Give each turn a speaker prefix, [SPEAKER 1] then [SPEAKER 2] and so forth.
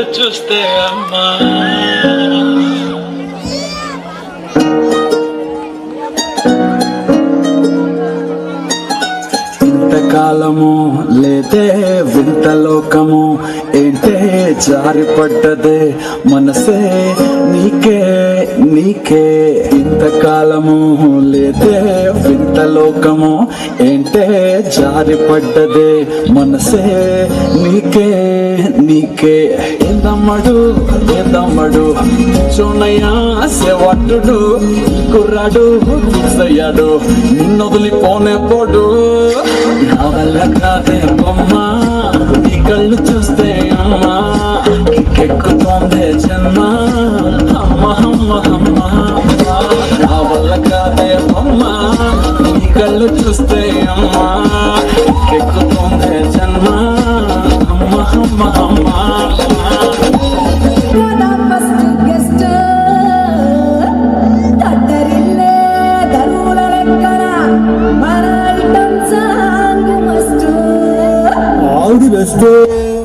[SPEAKER 1] కళ్ళు చూస్తే అమ్మా ఇంతకాలము లేదే వింత లోకము ఏంటే జారిపడ్డదే మనసే నీకే నీకే ఇంతకాలము లేదే వింత లోకము ఏంటే జారిపడ్డదే మనసే నీకే నీకే ఎందమ్మడు ఎందమ్మడు చూనయ్యా సేవట్టుడు కుర్రాడు ఫిక్స్ అయ్యాడు నిన్నొదిలిపోనే పోడు నా వల్ల కాదే బొమ్మా నీ కళ్ళు చూస్తే అమ్మా ఎక్కుతోందే జన్మ అమ్మ అమ్మ అమ్మ నా వల్ల కాదే బొమ్మా నీ కళ్ళు చూస్తే అమ్మా ఎక్కుతోందే జన్మ అమ్మ అమ్మ అమ్మ all the best.